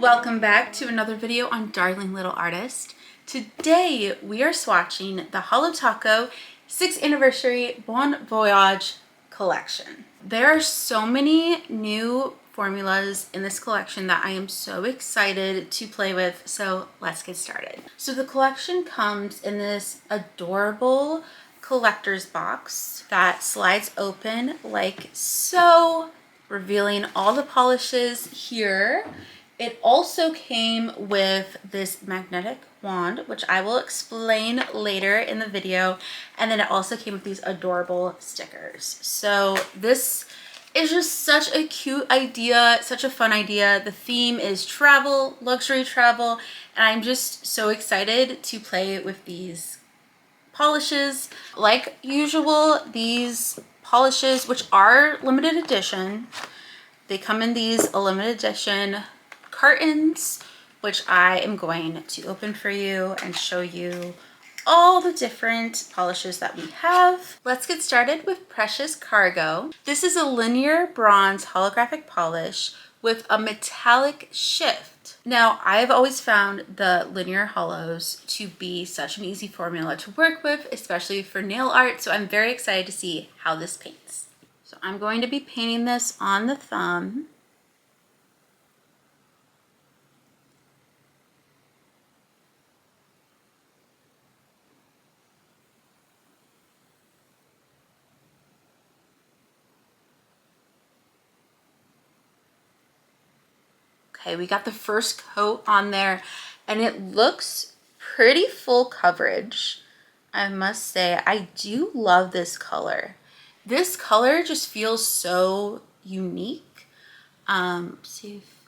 Welcome back to another video on Darling Little Artist. Today we are swatching the Holo Taco 6th anniversary Bon Voyage Collection. There are so many new formulas in this collection that I am so excited to play with, so let's get started. So the collection comes in this adorable collector's box that slides open like so, revealing all the polishes here. It also came with this magnetic wand, which I will explain later in the video. And then it also came with these adorable stickers. So this is just such a cute idea, such a fun idea. The theme is travel, luxury travel, and I'm just so excited to play with these polishes. Like usual, these polishes, which are limited edition, they come in these limited edition cartons, which I am going to open for you and show you all the different polishes that we have. Let's get started with Precious Cargo. This is a linear bronze holographic polish with a metallic shift. Now, I've always found the linear holos to be such an easy formula to work with, especially for nail art, so I'm very excited to see how this paints. So I'm going to be painting this on the thumb. Okay, we got the first coat on there and it looks pretty full coverage. I must say, I do love this color. This color just feels so unique. See if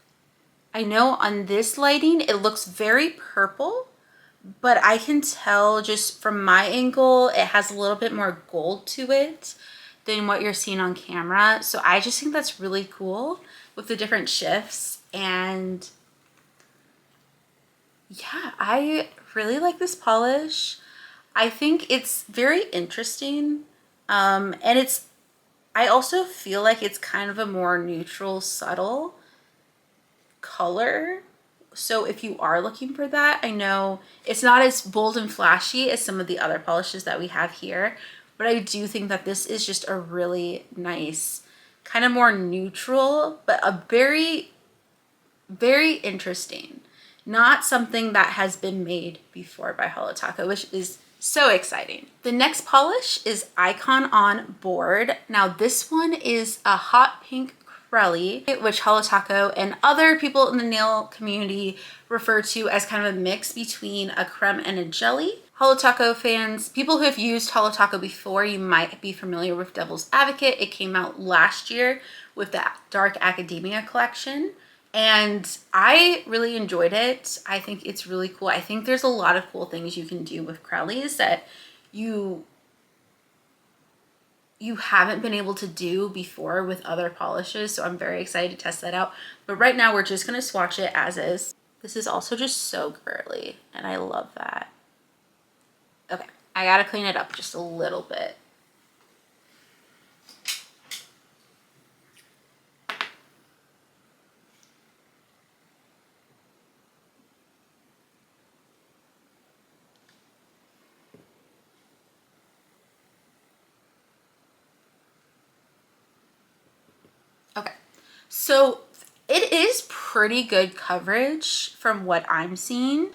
I know on this lighting, it looks very purple, but I can tell just from my angle, it has a little bit more gold to it than what you're seeing on camera. So I just think that's really cool with the different shifts. And yeah, I really like this polish. I think it's very interesting. And I also feel like it's kind of a more neutral, subtle color. So if you are looking for that, I know it's not as bold and flashy as some of the other polishes that we have here, but I do think that this is just a really nice, kind of more neutral, but a very interesting. Not something that has been made before by Holo Taco, which is so exciting. The next polish is Icon on Board. Now this one is a hot pink Crelly, which Holo Taco and other people in the nail community refer to as kind of a mix between a creme and a jelly. Holo Taco fans, people who have used Holo Taco before, you might be familiar with Devil's Advocate. It came out last year with the Dark Academia collection. And I really enjoyed it. I think it's really cool. I think there's a lot of cool things you can do with Crowleys that you haven't been able to do before with other polishes. So I'm very excited to test that out. But right now we're just going to swatch it as is. This is also just so girly and I love that. Okay, I got to clean it up just a little bit. Okay, so it is pretty good coverage from what I'm seeing,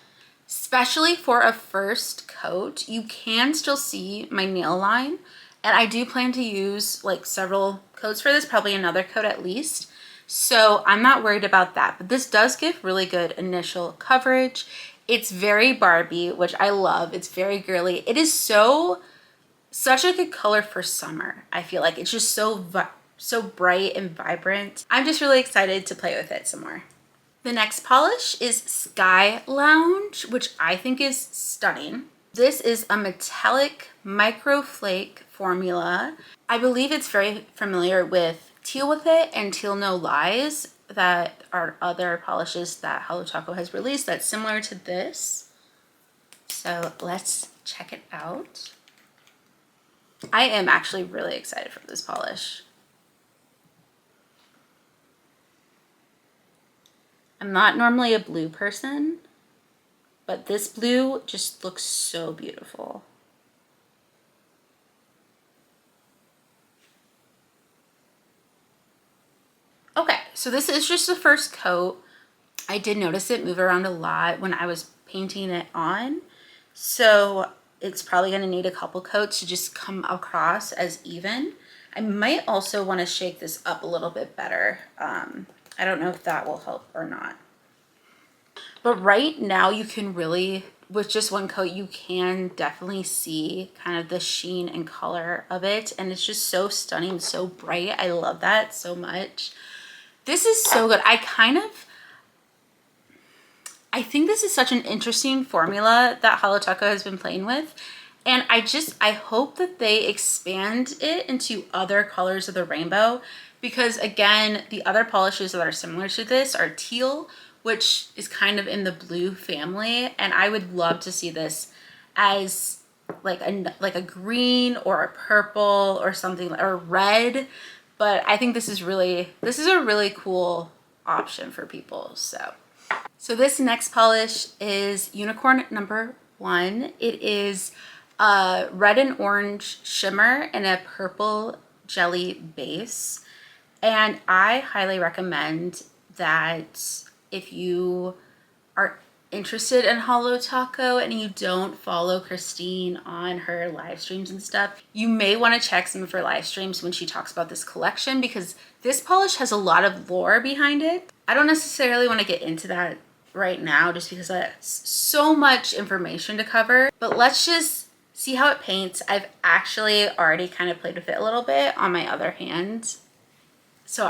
especially for a first coat. You can still see my nail line, and I do plan to use like several coats for this, probably another coat at least. So I'm not worried about that, but this does give really good initial coverage. It's very Barbie, which I love. It's very girly. It is such a good color for summer. I feel like it's just so bright and vibrant. I'm just really excited to play with it some more. The next polish is Sky Lounge, which I think is stunning. This is a metallic microflake formula. I believe it's very familiar with Teal With It and Teal No Lies, that are other polishes that Holo Taco has released that's similar to this. So let's check it out. I am actually really excited for this polish. I'm not normally a blue person, but this blue just looks so beautiful. Okay, so this is just the first coat. I did notice it move around a lot when I was painting it on. So it's probably gonna need a couple coats to just come across as even. I might also wanna shake this up a little bit better. I don't know if that will help or not. But right now you can really, with just one coat, you can definitely see kind of the sheen and color of it. And it's just so stunning, so bright. I love that so much. This is so good. I think this is such an interesting formula that Holo Taco has been playing with. And I hope that they expand it into other colors of the rainbow, because again, the other polishes that are similar to this are teal, which is kind of in the blue family. And I would love to see this as like a green or a purple or something, or red. But I think this is a really cool option for people. So this next polish is Unicorn number 1. It is a red and orange shimmer and a purple jelly base. And I highly recommend that if you are interested in Holo Taco and you don't follow Christine on her live streams and stuff, you may want to check some of her live streams when she talks about this collection, because this polish has a lot of lore behind it. I don't necessarily want to get into that right now just because that's so much information to cover, but let's just see how it paints. I've actually already kind of played with it a little bit on my other hand. So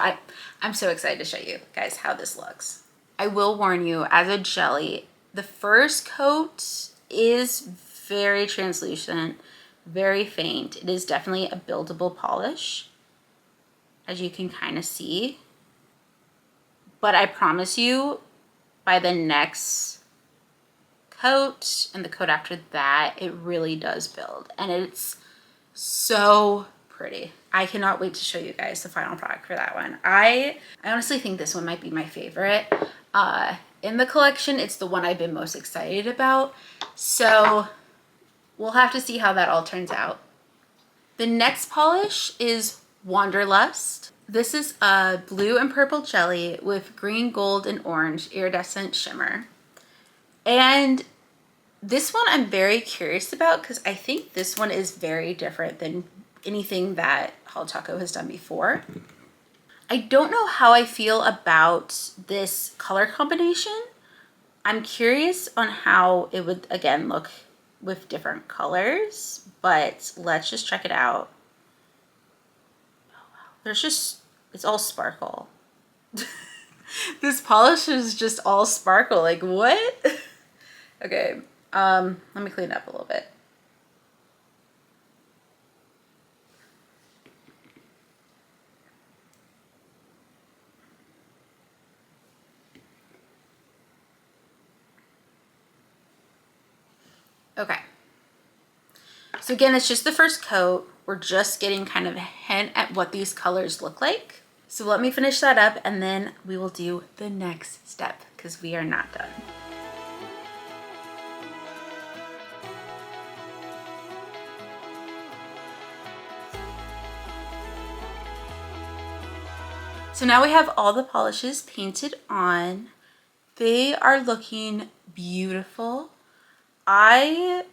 I'm so excited to show you guys how this looks. I will warn you, as a jelly, the first coat is very translucent, very faint. It is definitely a buildable polish, as you can kind of see. But I promise you, by the next coat and the coat after that, it really does build. And it's so pretty. I cannot wait to show you guys the final product for that one. I honestly think this one might be my favorite. In the collection, it's the one I've been most excited about. So we'll have to see how that all turns out. The next polish is Wanderlust. This is a blue and purple jelly with green, gold, and orange iridescent shimmer. And this one I'm very curious about because I think this one is very different than anything that Holo Taco has done before. I don't know how I feel about this color combination. I'm curious on how it would, again, look with different colors, but let's just check it out. It's all sparkle. This polish is just all sparkle, like what? Okay, let me clean it up a little bit. Okay, so again, it's just the first coat. We're just getting kind of a hint at what these colors look like. So let me finish that up and then we will do the next step because we are not done. So now we have all the polishes painted on. They are looking beautiful. I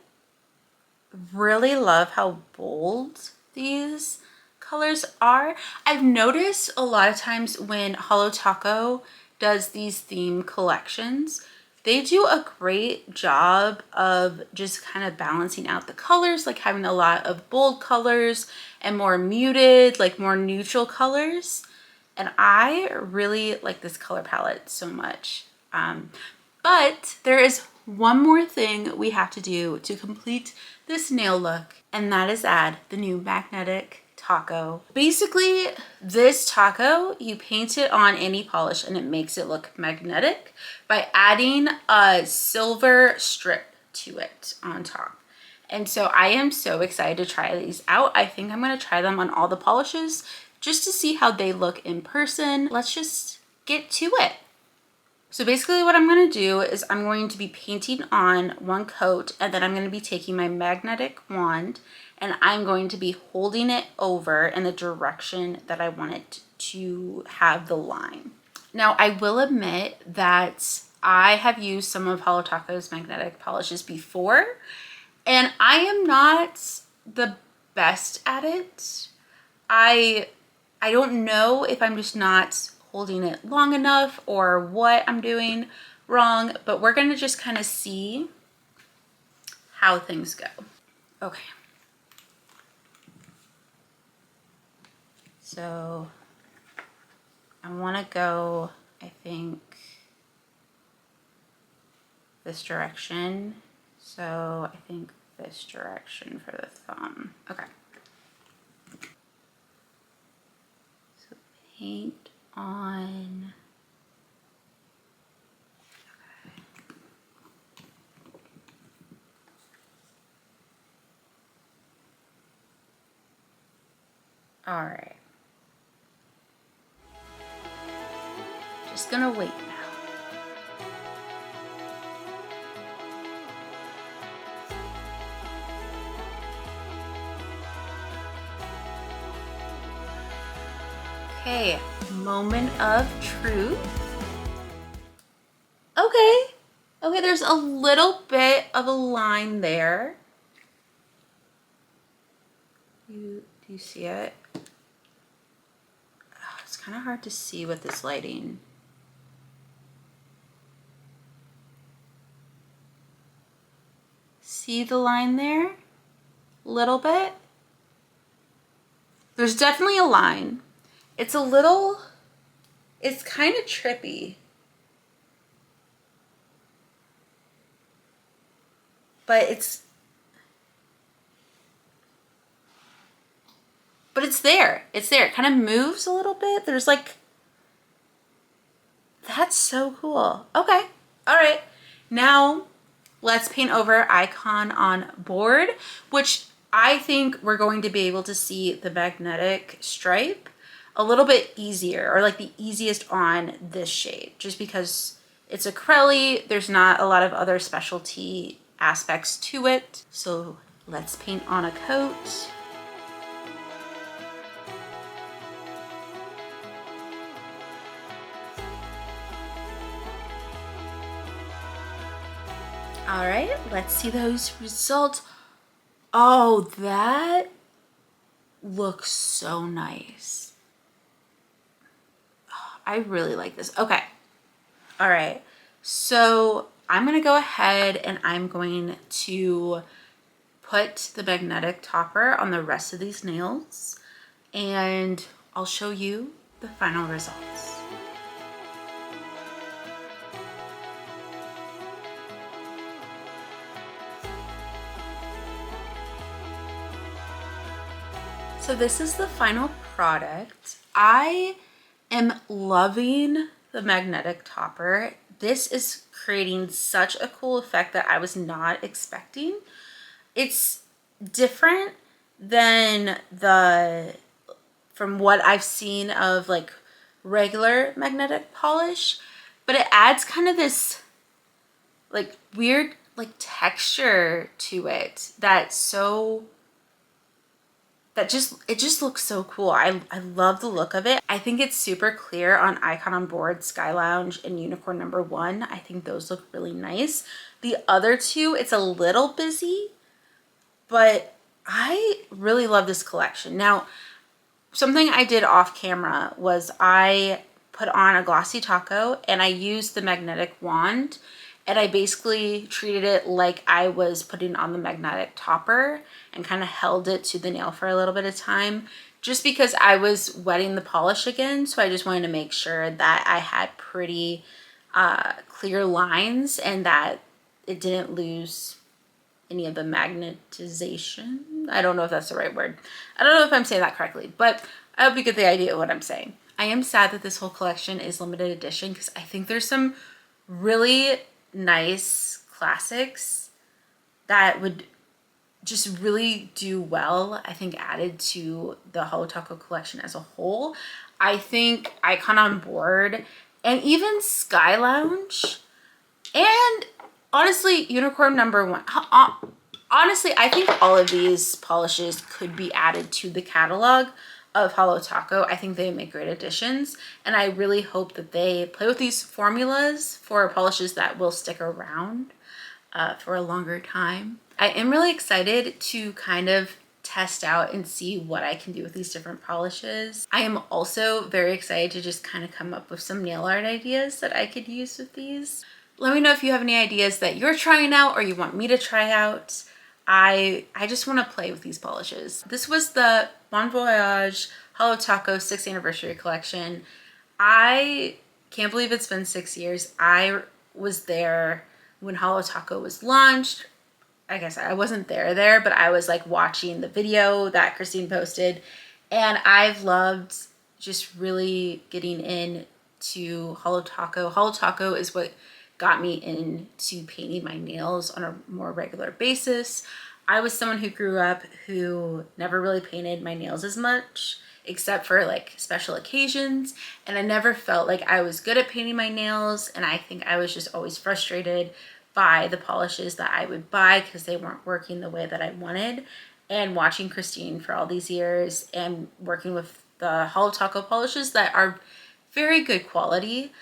really love how bold these colors are. I've noticed a lot of times when Holo Taco does these theme collections, they do a great job of just kind of balancing out the colors, like having a lot of bold colors and more muted, like more neutral colors. And I really like this color palette so much. But there is one more thing we have to do to complete this nail look, and that is add the new magnetic taco. Basically, this taco, you paint it on any polish and it makes it look magnetic by adding a silver strip to it on top. And so I am so excited to try these out. I think I'm going to try them on all the polishes just to see how they look in person. Let's just get to it. So basically what I'm going to do is I'm going to be painting on one coat, and then I'm going to be taking my magnetic wand and I'm going to be holding it over in the direction that I want it to have the line. Now I will admit that I have used some of Holo Taco's magnetic polishes before, and I am not the best at it. I don't know if I'm just not holding it long enough or what I'm doing wrong, but we're gonna just kind of see how things go. Okay. So I wanna go, I think, this direction. So I think this direction for the thumb. Okay. So paint on. All right. Just gonna wait now. Okay, moment of truth. Okay. Okay, there's a little bit of a line there. Do you see it? Oh, it's kind of hard to see with this lighting. See the line there? Little bit. There's definitely a line. It's a little, it's kind of trippy. But it's there. It's there. It kind of moves a little bit. There's like, that's so cool. Okay. All right. Now let's paint over Icon on board, which I think we're going to be able to see the magnetic stripe a little bit easier, or like the easiest on this shade, just because it's acrylic. There's not a lot of other specialty aspects to it. So let's paint on a coat. All right, let's see those results. Oh, that looks so nice. Oh, I really like this. Okay. All right. So I'm going to go ahead and I'm going to put the magnetic topper on the rest of these nails, and I'll show you the final results. So this is the final product. I am loving the magnetic topper. This is creating such a cool effect that I was not expecting. It's different than from what I've seen of like regular magnetic polish, but it adds kind of this like weird like texture to it it just looks so cool. I love the look of it. I think it's super clear on Icon on Board, Sky Lounge, and Unicorn number 1. I think those look really nice. The other two, it's a little busy, but I really love this collection. Now, something I did off camera was I put on a glossy taco and I used the magnetic wand, and I basically treated it like I was putting on the magnetic topper and kind of held it to the nail for a little bit of time, just because I was wetting the polish again. So I just wanted to make sure that I had pretty clear lines and that it didn't lose any of the magnetization. I don't know if that's the right word. I don't know if I'm saying that correctly, but I hope you get the idea of what I'm saying. I am sad that this whole collection is limited edition because I think there's some really nice classics that would just really do well, I think, added to the Holo Taco collection as a whole. I think Icon on Board and even Sky Lounge, and honestly, Unicorn number one. Honestly, I think all of these polishes could be added to the catalog of Holo Taco. I think they make great additions, and I really hope that they play with these formulas for polishes that will stick around for a longer time. I am really excited to kind of test out and see what I can do with these different polishes. I am also very excited to just kind of come up with some nail art ideas that I could use with these. Let me know if you have any ideas that you're trying out or you want me to try out. I just want to play with these polishes. This was the Bon Voyage Holo Taco 6th anniversary collection. I can't believe it's been 6 years. I was there when Holo Taco was launched. I guess I wasn't there, but I was like watching the video that Christine posted, and I've loved just really getting into Holo Taco. Holo Taco is what got me into painting my nails on a more regular basis. I was someone who grew up who never really painted my nails as much, except for like special occasions, and I never felt like I was good at painting my nails, and I think I was just always frustrated by the polishes that I would buy because they weren't working the way that I wanted. And watching Christine for all these years and working with the Holo Taco polishes that are very good quality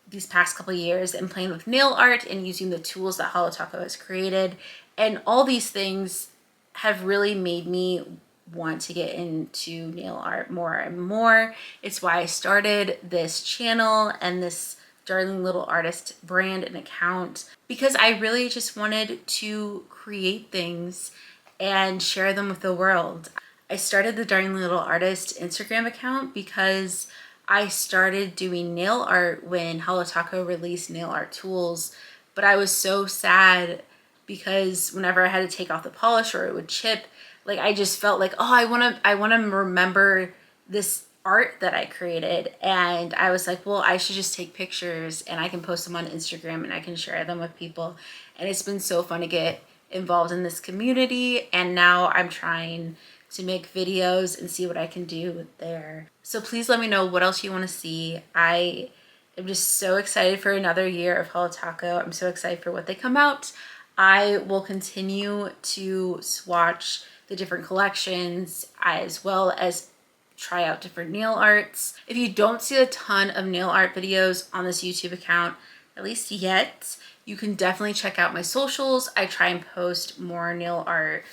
these past couple of years, and playing with nail art and using the tools that Holo Taco has created, and all these things have really made me want to get into nail art more and more. It's why I started this channel and this Darling Little Artist brand and account, because I really just wanted to create things and share them with the world. I started the Darling Little Artist Instagram account because I started doing nail art when Holo Taco released nail art tools, but I was so sad because whenever I had to take off the polish or it would chip, like I just felt like, oh, I want to remember this art that I created. And I was like, well, I should just take pictures and I can post them on Instagram and I can share them with people. And it's been so fun to get involved in this community, and now I'm trying to make videos and see what I can do there. So please let me know what else you want to see. I am just so excited for another year of Holo Taco. I'm so excited for what they come out. I will continue to swatch the different collections as well as try out different nail arts. If you don't see a ton of nail art videos on this YouTube account, at least yet, you can definitely check out my socials. I try and post more nail art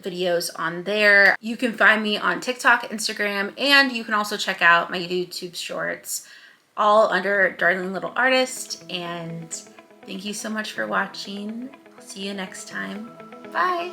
videos on there. You can find me on TikTok, Instagram, and you can also check out my YouTube shorts, all under Darling Little Artist. And thank you so much for watching. I'll see you next time. Bye.